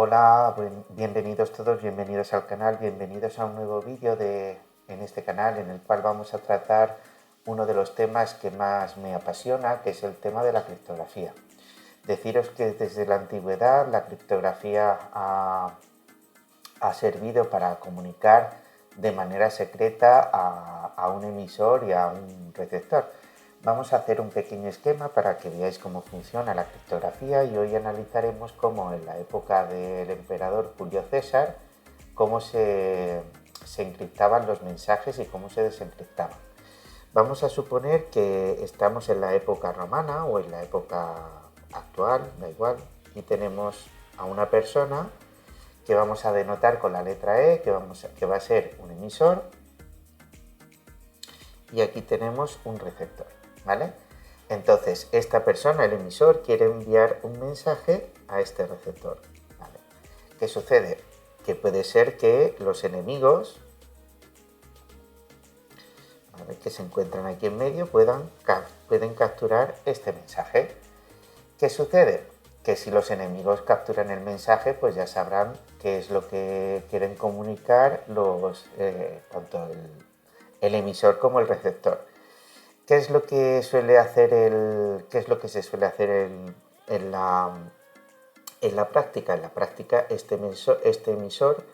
Hola, bienvenidos todos, bienvenidos al canal, bienvenidos a un nuevo vídeo en este canal en el cual vamos a tratar uno de los temas que más me apasiona, que es el tema de la criptografía. Deciros que desde la antigüedad la criptografía ha servido para comunicar de manera secreta a un emisor y a un receptor. Vamos a hacer un pequeño esquema para que veáis cómo funciona la criptografía y hoy analizaremos cómo en la época del emperador Julio César, cómo se encriptaban los mensajes y cómo se desencriptaban. Vamos a suponer que estamos en la época romana o en la época actual, da igual, y tenemos a una persona que vamos a denotar con la letra E, que va a ser un emisor, y aquí tenemos un receptor, ¿vale? Entonces, esta persona, el emisor, quiere enviar un mensaje a este receptor, ¿vale? ¿Qué sucede? Que puede ser que los enemigos, ¿vale?, que se encuentran aquí en medio pueden capturar este mensaje. ¿Qué sucede? Que si los enemigos capturan el mensaje, pues ya sabrán qué es lo que quieren comunicar tanto el emisor como el receptor. ¿Qué es lo que suele hacer qué es lo que se suele hacer en la práctica? En la práctica este emisor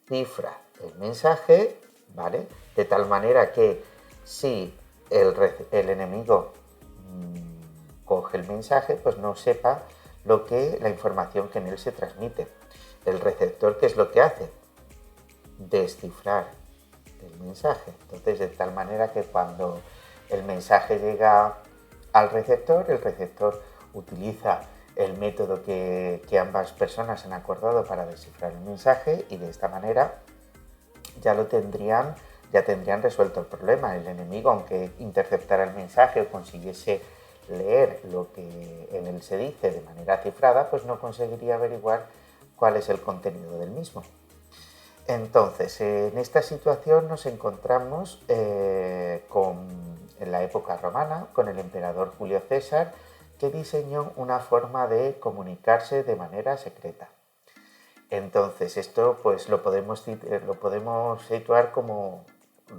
cifra el mensaje, ¿vale? De tal manera que si el enemigo coge el mensaje, pues no sepa la información que en él se transmite. El receptor, ¿qué es lo que hace? Descifrar el mensaje. Entonces, de tal manera que cuando el mensaje llega al receptor, el receptor utiliza el método que ambas personas han acordado para descifrar el mensaje y de esta manera ya tendrían resuelto el problema. El enemigo, aunque interceptara el mensaje o consiguiese leer lo que en él se dice de manera cifrada, pues no conseguiría averiguar cuál es el contenido del mismo. Entonces, en esta situación nos encontramos en la época romana, con el emperador Julio César, que diseñó una forma de comunicarse de manera secreta. Entonces, esto pues lo podemos situar como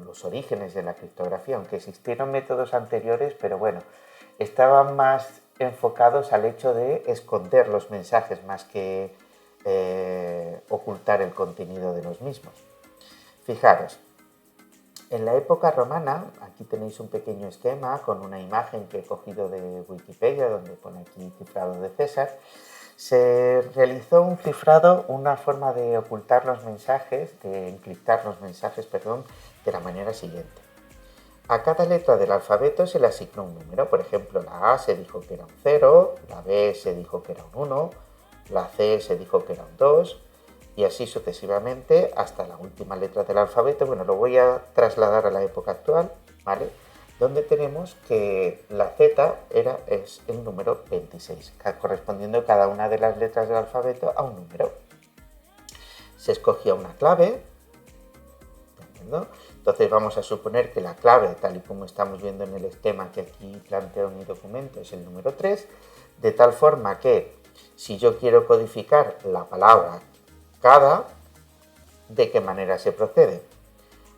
los orígenes de la criptografía, aunque existieron métodos anteriores, pero bueno, estaban más enfocados al hecho de esconder los mensajes más que ocultar el contenido de los mismos. Fijaros, en la época romana, aquí tenéis un pequeño esquema con una imagen que he cogido de Wikipedia, donde pone aquí cifrado de César. Se realizó un cifrado, una forma de ocultar los mensajes, de encriptar los mensajes, de la manera siguiente. A cada letra del alfabeto se le asignó un número. Por ejemplo, la A se dijo que era un 0, la B se dijo que era un 1, la C se dijo que era un 2, y así sucesivamente hasta la última letra del alfabeto. Bueno, lo voy a trasladar a la época actual, ¿vale?, donde tenemos que la Z es el número 26, correspondiendo cada una de las letras del alfabeto a un número. Se escogía una clave, ¿no? Entonces vamos a suponer que la clave, tal y como estamos viendo en el esquema que aquí planteo en mi documento, es el número 3, de tal forma que si yo quiero codificar la palabra cada, ¿de qué manera se procede?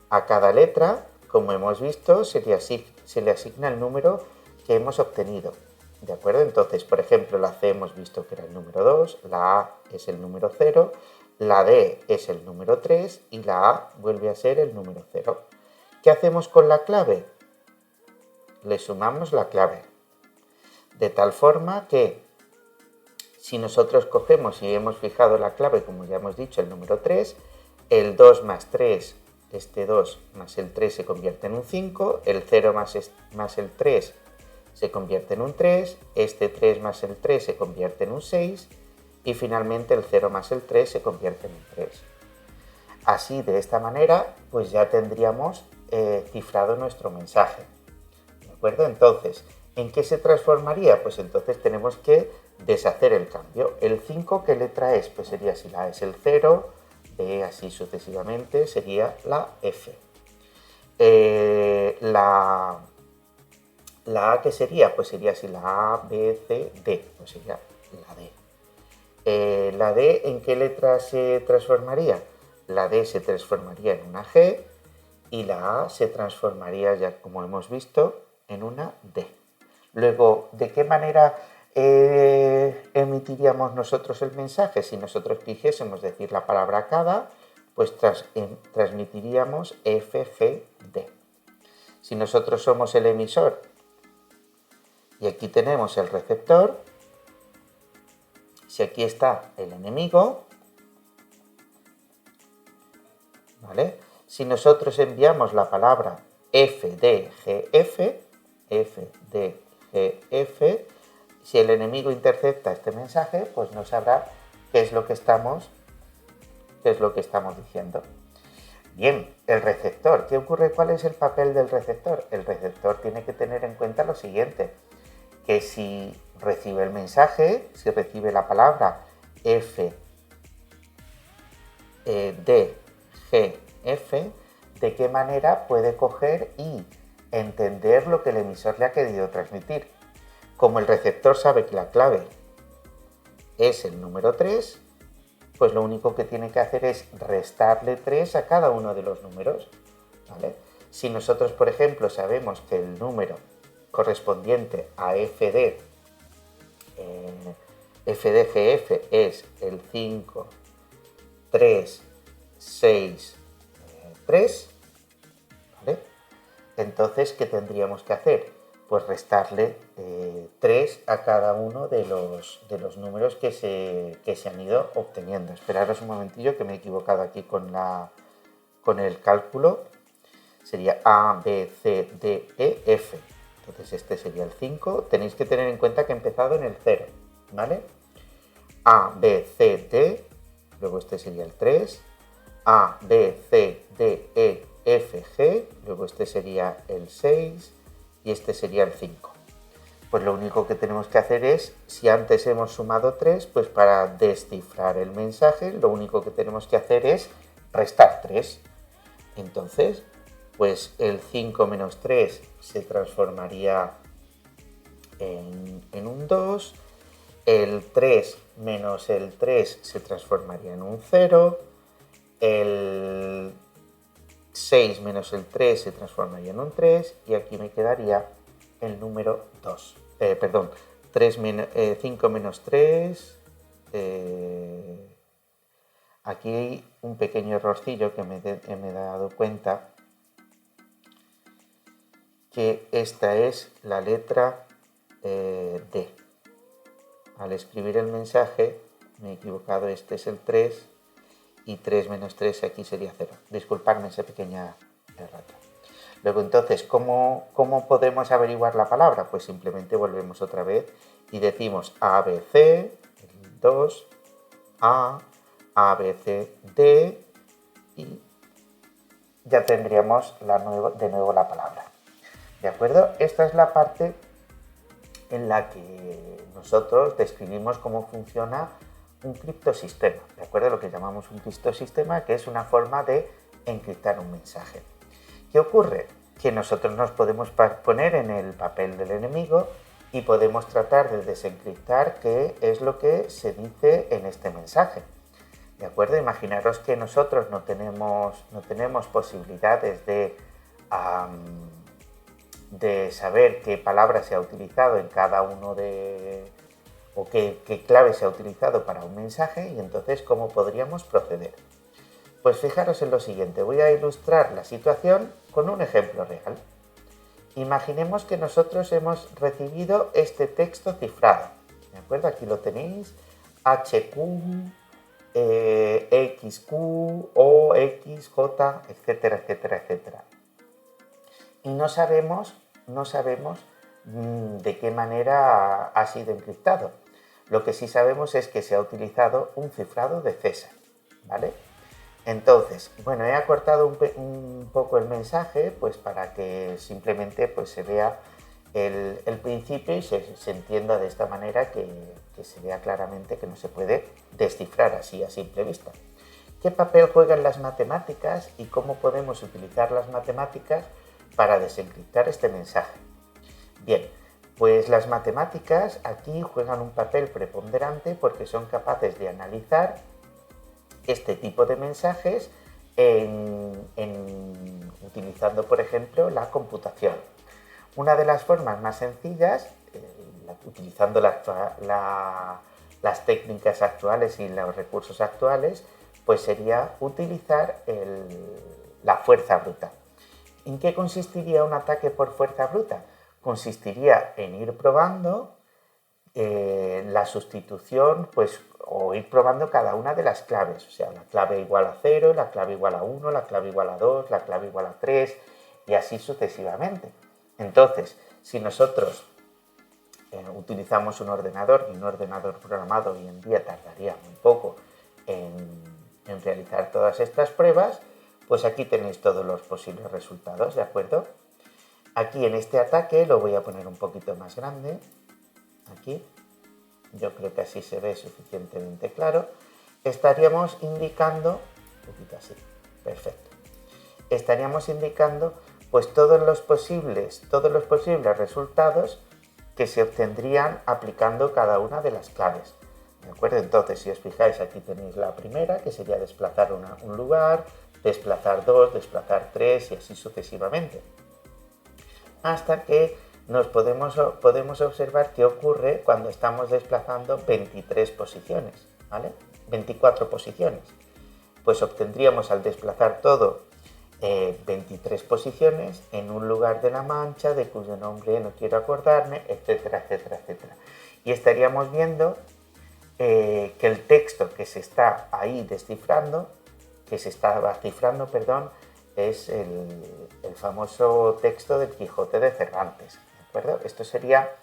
A cada letra, como hemos visto, se le asigna el número que hemos obtenido, ¿de acuerdo? Entonces, por ejemplo, la C hemos visto que era el número 2, la A es el número 0, la D es el número 3 y la A vuelve a ser el número 0. ¿Qué hacemos con la clave? Le sumamos la clave, de tal forma que si nosotros cogemos y hemos fijado la clave, como ya hemos dicho, el número 3, el 2 más 3, este 2 más el 3 se convierte en un 5, el 0 más el 3 se convierte en un 3, este 3 más el 3 se convierte en un 6 y finalmente el 0 más el 3 se convierte en un 3. Así, de esta manera, pues ya tendríamos cifrado nuestro mensaje, ¿de acuerdo? Entonces, ¿en qué se transformaría? Pues entonces tenemos que deshacer el cambio. ¿El 5 qué letra es? Pues sería, si la A es el 0, B así sucesivamente, sería la F. La A, ¿qué sería? Pues sería si la A, B, C, D, pues sería la D. ¿La D en qué letra se transformaría? La D se transformaría en una G y la A se transformaría, ya como hemos visto, en una D. Luego, ¿de qué manera emitiríamos nosotros el mensaje? Si nosotros quisiésemos decir la palabra cada, pues transmitiríamos FGD. Si nosotros somos el emisor y aquí tenemos el receptor, si aquí está el enemigo, ¿vale? Si nosotros enviamos la palabra FDGF, si el enemigo intercepta este mensaje, pues no sabrá qué es lo que estamos diciendo. Bien, el receptor. ¿Qué ocurre? ¿Cuál es el papel del receptor? El receptor tiene que tener en cuenta lo siguiente, que si recibe el mensaje, si recibe la palabra F, D, G, F, ¿de qué manera puede coger y entender lo que el emisor le ha querido transmitir? Como el receptor sabe que la clave es el número 3, pues lo único que tiene que hacer es restarle 3 a cada uno de los números, ¿vale? Si nosotros, por ejemplo, sabemos que el número correspondiente a FDGF es el 5, 3, 6, 3, ¿vale? Entonces, ¿qué tendríamos que hacer? Pues restarle 3 a cada uno de los números que se han ido obteniendo. Esperaros un momentillo que me he equivocado aquí con el cálculo. Sería A, B, C, D, E, F. Entonces este sería el 5. Tenéis que tener en cuenta que he empezado en el 0, ¿vale? A, B, C, D. Luego este sería el 3. A, B, C, D, E, F, G. Luego este sería el 6. Y este sería el 5. Pues lo único que tenemos que hacer es, si antes hemos sumado 3, pues para descifrar el mensaje, lo único que tenemos que hacer es restar 3. Entonces, pues el 5 menos 3 se transformaría en un 2, el 3 menos el 3 se transformaría en un 0, el 6 menos el 3 se transformaría en un 3 y aquí me quedaría el número 2. 5 menos 3. Aquí hay un pequeño errorcillo que me he dado cuenta, que esta es la letra D. Al escribir el mensaje me he equivocado, este es el 3 y 3 menos 3 aquí sería 0. Disculpadme esa pequeña errata. Luego entonces, ¿cómo podemos averiguar la palabra? Pues simplemente volvemos otra vez y decimos ABC, el 2, A, ABC, D y ya tendríamos de nuevo la palabra. ¿De acuerdo? Esta es la parte en la que nosotros describimos cómo funciona un criptosistema, ¿de acuerdo? Lo que llamamos un criptosistema, que es una forma de encriptar un mensaje. ¿Qué ocurre? Que nosotros nos podemos poner en el papel del enemigo y podemos tratar de desencriptar qué es lo que se dice en este mensaje. ¿De acuerdo? Imaginaros que nosotros no tenemos posibilidades de saber qué palabra se ha utilizado en cada uno o qué clave se ha utilizado para un mensaje, y entonces ¿cómo podríamos proceder? Pues fijaros en lo siguiente, voy a ilustrar la situación con un ejemplo real. Imaginemos que nosotros hemos recibido este texto cifrado, ¿de acuerdo? Aquí lo tenéis, HQ, XQ, O, X, J, etcétera, etcétera, etcétera. Y no sabemos de qué manera ha sido encriptado. Lo que sí sabemos es que se ha utilizado un cifrado de César, ¿vale? Entonces, bueno, he acortado un poco el mensaje pues para que simplemente pues, se vea el principio y se entienda de esta manera, que se vea claramente que no se puede descifrar así a simple vista. ¿Qué papel juegan las matemáticas y cómo podemos utilizar las matemáticas para desencriptar este mensaje? Bien, Pues las matemáticas aquí juegan un papel preponderante porque son capaces de analizar este tipo de mensajes utilizando, por ejemplo, la computación. Una de las formas más sencillas, utilizando las técnicas actuales y los recursos actuales, pues sería utilizar la fuerza bruta. ¿En qué consistiría un ataque por fuerza bruta? Consistiría en ir probando la sustitución, pues, o ir probando cada una de las claves, o sea, la clave igual a 0, la clave igual a 1, la clave igual a 2, la clave igual a 3 y así sucesivamente. Entonces, si nosotros utilizamos un ordenador, y un ordenador programado hoy en día tardaría muy poco en realizar todas estas pruebas, pues aquí tenéis todos los posibles resultados, ¿de acuerdo? Aquí en este ataque lo voy a poner un poquito más grande, aquí, yo creo que así se ve suficientemente claro, estaríamos indicando, un poquito así, perfecto, estaríamos indicando pues todos los posibles resultados que se obtendrían aplicando cada una de las claves. ¿De acuerdo? Entonces, si os fijáis, aquí tenéis la primera, que sería desplazar un lugar, desplazar 2, desplazar 3 y así sucesivamente. Hasta que nos podemos observar qué ocurre cuando estamos desplazando 23 posiciones, ¿vale? 24 posiciones. Pues obtendríamos al desplazar todo 23 posiciones en un lugar de la mancha de cuyo nombre no quiero acordarme, etcétera, etcétera, etcétera. Y estaríamos viendo que el texto que se está ahí descifrando, es el famoso texto del Quijote de Cervantes, ¿de acuerdo? Esto sería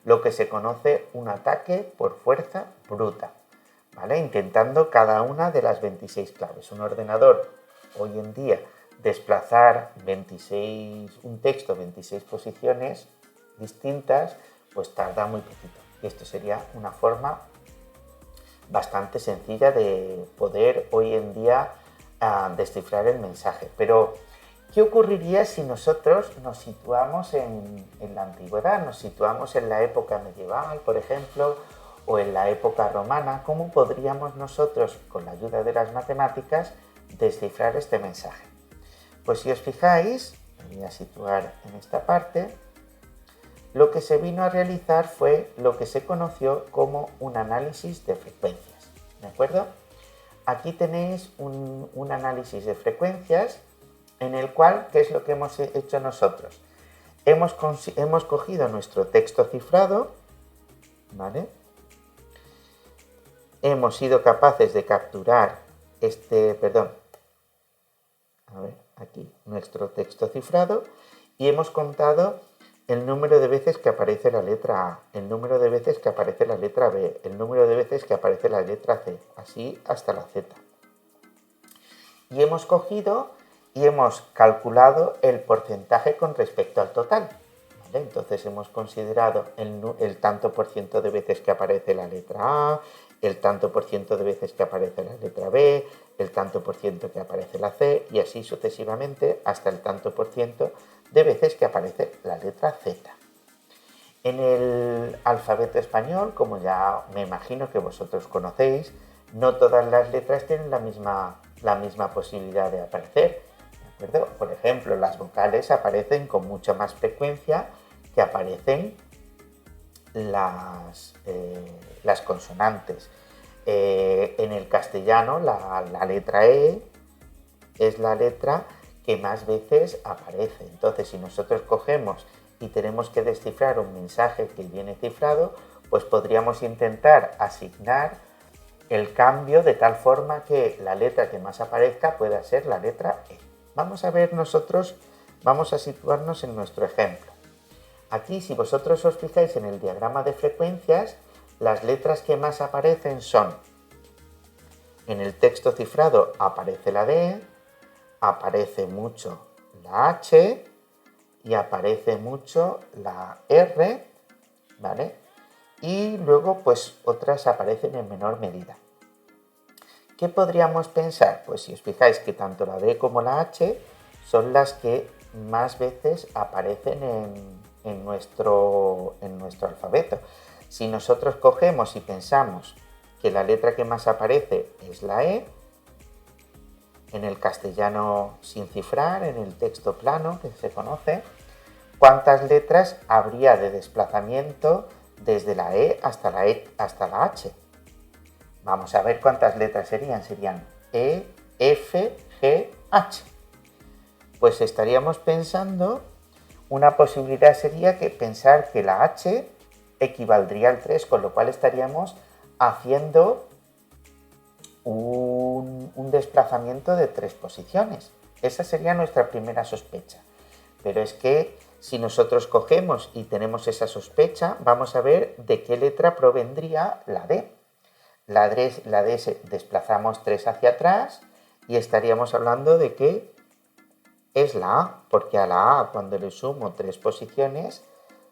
lo que se conoce un ataque por fuerza bruta, ¿vale? Intentando cada una de las 26 claves. Un ordenador hoy en día desplazar un texto 26 posiciones distintas, pues tarda muy poquito. Y esto sería una forma bastante sencilla de poder hoy en día descifrar el mensaje. Pero, ¿qué ocurriría si nosotros nos situamos en la antigüedad? Nos situamos en la época medieval, por ejemplo, o en la época romana. ¿Cómo podríamos nosotros, con la ayuda de las matemáticas, descifrar este mensaje? Pues si os fijáis, me voy a situar en esta parte, lo que se vino a realizar fue lo que se conoció como un análisis de frecuencias, ¿de acuerdo? Aquí tenéis un análisis de frecuencias en el cual, ¿qué es lo que hemos hecho nosotros? Hemos cogido nuestro texto cifrado, ¿vale? Hemos sido capaces de capturar aquí nuestro texto cifrado y hemos contado el número de veces que aparece la letra A, el número de veces que aparece la letra B, el número de veces que aparece la letra C, así hasta la Z. Y hemos cogido y hemos calculado el porcentaje con respecto al total, ¿vale? Entonces hemos considerado el tanto por ciento de veces que aparece la letra A, el tanto por ciento de veces que aparece la letra B, el tanto por ciento que aparece la C y así sucesivamente hasta el tanto por ciento de veces que aparece la letra Z. En el alfabeto español, como ya me imagino que vosotros conocéis, no todas las letras tienen la misma posibilidad de aparecer, ¿de acuerdo? Por ejemplo, las vocales aparecen con mucha más frecuencia que aparecen las consonantes. En el castellano, la letra E es la letra que más veces aparece. Entonces, si nosotros cogemos y tenemos que descifrar un mensaje que viene cifrado, pues podríamos intentar asignar el cambio de tal forma que la letra que más aparezca pueda ser la letra E. Vamos a situarnos en nuestro ejemplo. Aquí, si vosotros os fijáis en el diagrama de frecuencias, las letras que más aparecen son, en el texto cifrado aparece la D, aparece mucho la H y aparece mucho la R, ¿vale? Y luego, pues, otras aparecen en menor medida. ¿Qué podríamos pensar? Pues si os fijáis que tanto la D como la H son las que más veces aparecen en nuestro alfabeto. Si nosotros cogemos y pensamos que la letra que más aparece es la E, en el castellano sin cifrar, en el texto plano que se conoce, ¿cuántas letras habría de desplazamiento desde la E hasta la H? Vamos a ver cuántas letras serían. Serían E, F, G, H. Pues estaríamos pensando, una posibilidad sería pensar que la H equivaldría al 3, con lo cual estaríamos haciendo un desplazamiento de 3 posiciones. Esa sería nuestra primera sospecha. Pero es que si nosotros cogemos y tenemos esa sospecha, vamos a ver de qué letra provendría la D. La D desplazamos 3 hacia atrás y estaríamos hablando de que es la A, porque a la A cuando le sumo 3 posiciones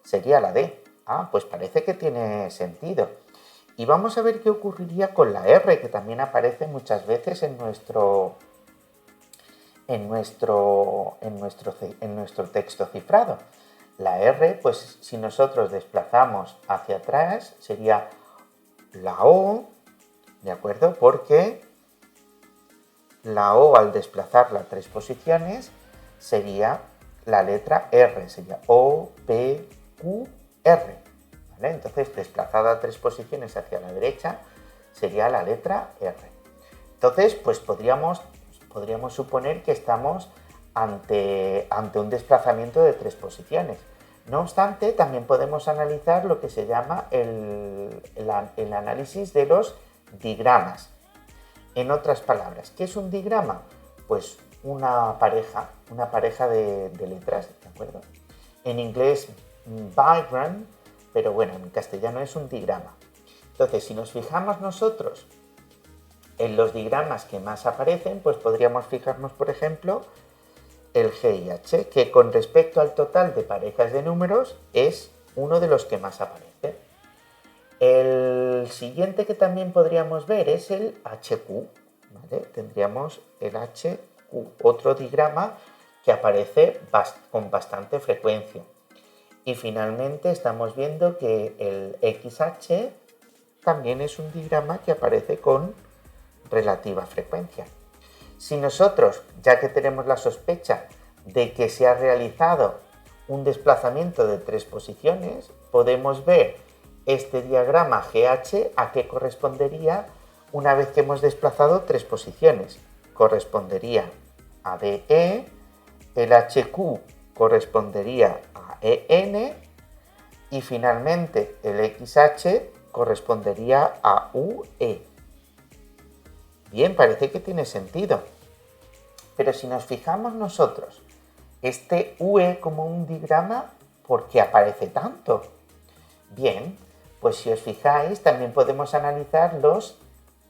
sería la D. Ah, pues parece que tiene sentido. Y vamos a ver qué ocurriría con la R, que también aparece muchas veces en nuestro texto cifrado. La R, pues si nosotros desplazamos hacia atrás, sería la O, ¿de acuerdo? Porque la O, al desplazarla 3 posiciones, sería la letra R, sería O, P, Q, R. ¿Vale? Entonces, desplazada 3 posiciones hacia la derecha, sería la letra R. Entonces, pues podríamos suponer que estamos ante un desplazamiento de 3 posiciones. No obstante, también podemos analizar lo que se llama el análisis de los digramas. En otras palabras, ¿qué es un digrama? Pues una pareja de letras, ¿de acuerdo? En inglés, diagram, pero bueno, en castellano es un digrama. Entonces, si nos fijamos nosotros en los digramas que más aparecen, pues podríamos fijarnos, por ejemplo, el G y H, que con respecto al total de parejas de números es uno de los que más aparece. El siguiente que también podríamos ver es el HQ, ¿vale? Tendríamos el HQ, otro digrama que aparece con bastante frecuencia. Y finalmente estamos viendo que el XH también es un digrama que aparece con relativa frecuencia. Si nosotros, ya que tenemos la sospecha de que se ha realizado un desplazamiento de 3 posiciones, podemos ver este diagrama GH a qué correspondería una vez que hemos desplazado 3 posiciones. Correspondería a DE, el HQ correspondería a EN y finalmente el XH correspondería a UE. Bien, parece que tiene sentido. Pero si nos fijamos nosotros, este UE como un digrama, ¿por qué aparece tanto? Bien, pues si os fijáis, también podemos analizar los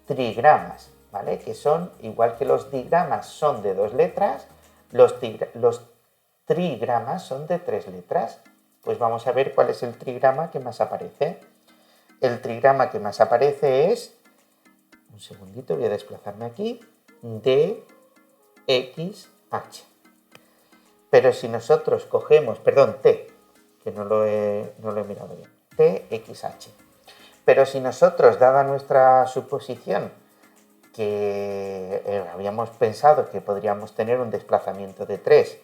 trigramas, ¿vale? Que son, igual que los digramas son de 2 letras, los trigramas son de 3 letras. Pues vamos a ver cuál es el trigrama que más aparece. El trigrama que más aparece es, un segundito, voy a desplazarme aquí, D, X, H. Pero si nosotros cogemos, perdón, T, que no lo he mirado bien, T, X, H. Pero si nosotros, dada nuestra suposición, que habíamos pensado que podríamos tener un desplazamiento de 3,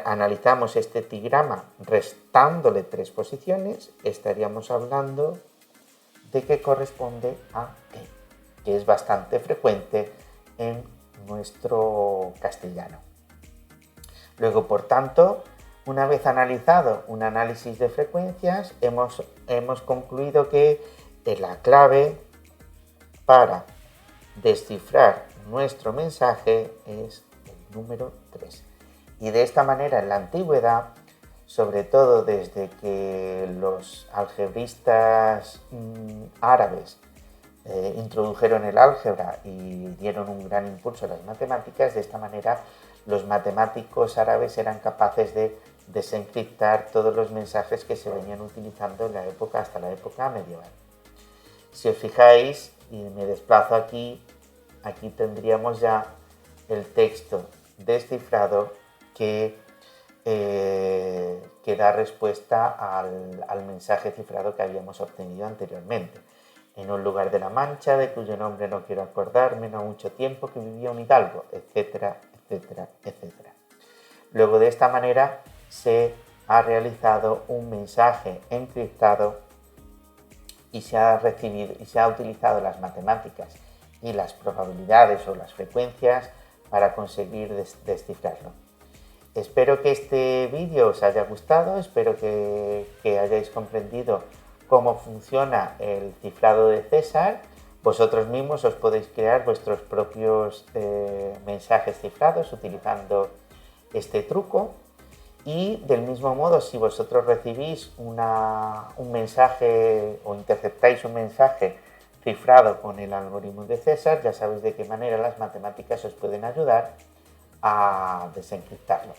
analizamos este trigrama restándole 3 posiciones, estaríamos hablando de que corresponde a T, que es bastante frecuente en nuestro castellano. Luego, por tanto, una vez analizado un análisis de frecuencias, hemos concluido que la clave para descifrar nuestro mensaje es el número 3. Y de esta manera, en la antigüedad, sobre todo desde que los algebristas árabes introdujeron el álgebra y dieron un gran impulso a las matemáticas, de esta manera los matemáticos árabes eran capaces de desencriptar todos los mensajes que se venían utilizando en la época hasta la época medieval. Si os fijáis, y me desplazo aquí tendríamos ya el texto descifrado que que da respuesta al mensaje cifrado que habíamos obtenido anteriormente. En un lugar de la Mancha, de cuyo nombre no quiero acordarme, no mucho tiempo que vivía un hidalgo, etcétera, etcétera, etcétera. Luego, de esta manera se ha realizado un mensaje encriptado y se ha utilizado las matemáticas y las probabilidades o las frecuencias para conseguir descifrarlo. Espero que este vídeo os haya gustado, espero que hayáis comprendido cómo funciona el cifrado de César. Vosotros mismos os podéis crear vuestros propios mensajes cifrados utilizando este truco. Y del mismo modo, si vosotros recibís un mensaje o interceptáis un mensaje cifrado con el algoritmo de César, ya sabéis de qué manera las matemáticas os pueden ayudar a desencriptarlo.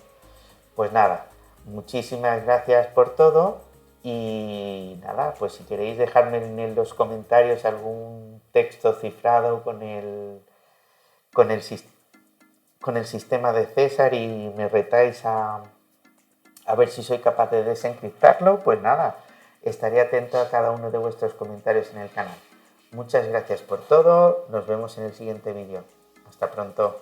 Pues nada, muchísimas gracias por todo y nada, pues si queréis dejarme en los comentarios algún texto cifrado con el sistema de César y me retáis a ver si soy capaz de desencriptarlo, pues nada, estaré atento a cada uno de vuestros comentarios en el canal. Muchas gracias por todo, nos vemos en el siguiente vídeo. Hasta pronto.